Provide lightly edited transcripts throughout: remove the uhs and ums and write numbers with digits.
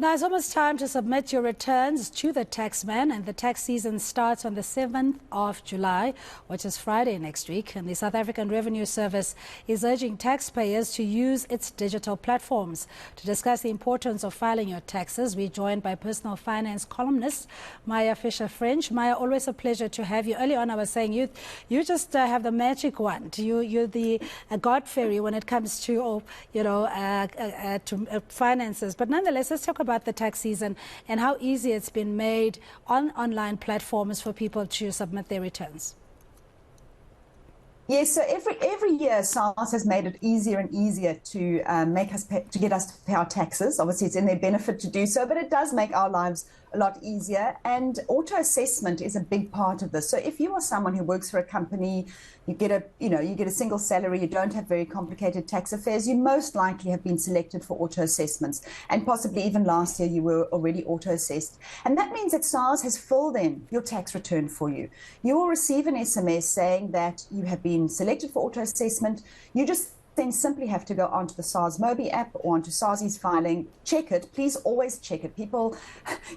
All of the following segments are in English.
Now it's almost time to submit your returns to the taxman, and the tax season starts on the 7th of July, which is Friday next week. And the South African Revenue Service is urging taxpayers to use its digital platforms. To discuss the importance of filing your taxes, we're joined by personal finance columnist Maya Fisher-French. Maya, always a pleasure to have you. Earlier on I was saying you just have the magic wand. You're the God fairy when it comes to finances. But nonetheless, let's talk about the tax season and how easy it's been made on online platforms for people to submit their returns. Yes, so every year SARS has made it easier and easier to get us to pay our taxes. Obviously, it's in their benefit to do so, but it does make our lives a lot easier. And auto assessment is a big part of this. So if you are someone who works for a company, you get a single salary, you don't have very complicated tax affairs, you most likely have been selected for auto assessments, and possibly even last year you were already auto assessed. And that means that SARS has filled in your tax return for you. You will receive an SMS saying that you have been selected for auto assessment. You just then simply have to go onto the SARS Mobi app or onto SARS filing, check it. Please always check it. People,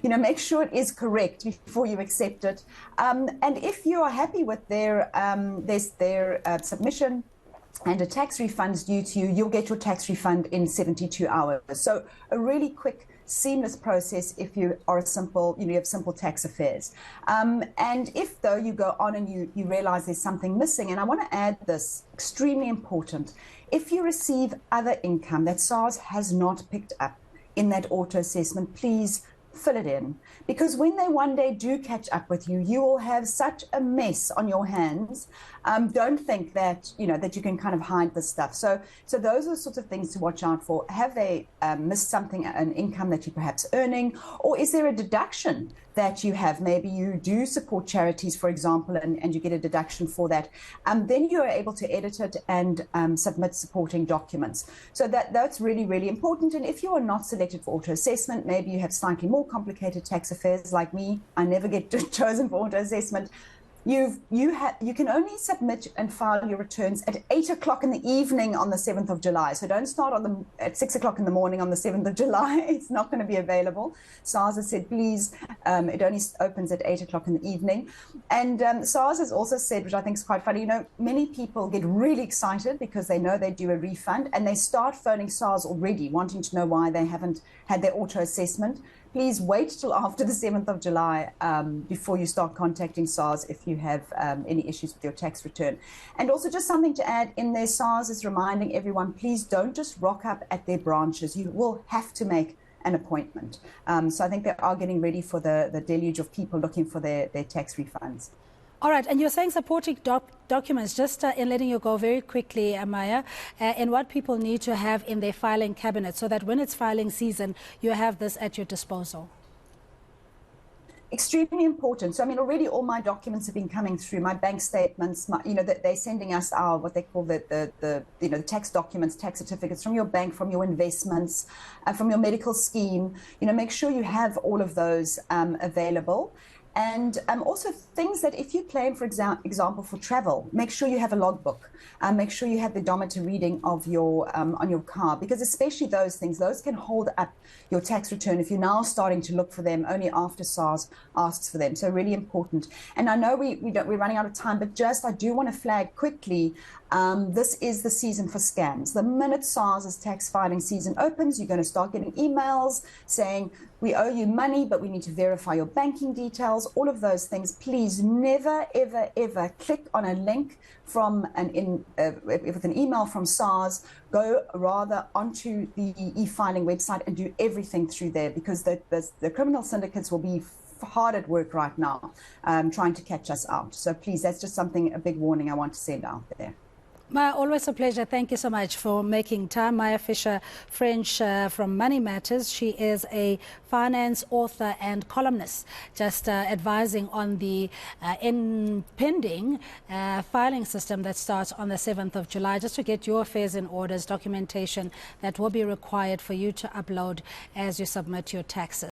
make sure it is correct before you accept it. And if you are happy with their submission and a tax refund is due to you, you'll get your tax refund in 72 hours. So a really quick, seamless process if you are you have simple tax affairs. And if though you go on and you realize there's something missing, and I want to add this, extremely important, if you receive other income that SARS has not picked up in that auto assessment, please fill it in, because when they one day do catch up with you, you will have such a mess on your hands. Don't think that that you can kind of hide this stuff. So those are the sorts of things to watch out for. Have they missed something, an income that you're perhaps earning, or is there a deduction that you have? Maybe you do support charities, for example, and you get a deduction for that. Then you are able to edit it and submit supporting documents. So that's really, really important. And if you are not selected for auto assessment, maybe you have slightly more complicated tax affairs like me. I never get chosen for auto assessment. You can only submit and file your returns at 8 o'clock in the evening on the 7th of July. So don't start at 6 o'clock in the morning on the 7th of July. It's not going to be available. SARS has said, please, it only opens at 8 o'clock in the evening. And SARS has also said, which I think is quite funny, many people get really excited because they know they do a refund, and they start phoning SARS already, wanting to know why they haven't had their auto assessment. Please wait till after the 7th of July before you start contacting SARS if you have any issues with your tax return. And also just something to add in there, SARS is reminding everyone, please don't just rock up at their branches. You will have to make an appointment. So I think they are getting ready for the deluge of people looking for their tax refunds. All right, and you're saying supporting documents, just in letting you go very quickly, Maya, and what people need to have in their filing cabinet so that when it's filing season, you have this at your disposal. Extremely important. So, already all my documents have been coming through, my bank statements, they're sending us our, what they call the tax documents, tax certificates from your bank, from your investments, from your medical scheme. Make sure you have all of those available. And also things that if you claim, for example, for travel, make sure you have a logbook. Make sure you have the odometer reading of your on your car, because especially those things, those can hold up your tax return if you're now starting to look for them only after SARS asks for them. So really important. And I know we're running out of time, but I do want to flag quickly, this is the season for scams. The minute SARS's tax filing season opens, you're going to start getting emails saying, we owe you money, but we need to verify your banking details, all of those things. Please never, ever, ever click on a link from with an email from SARS. Go rather onto the e-filing website and do everything through there, because the criminal syndicates will be hard at work right now trying to catch us out. So please, that's just a big warning I want to send out there. Maya, always a pleasure. Thank you so much for making time. Maya Fisher-French from Money Matters. She is a finance author and columnist, just advising on the impending filing system that starts on the 7th of July, just to get your affairs in orders, documentation that will be required for you to upload as you submit your taxes.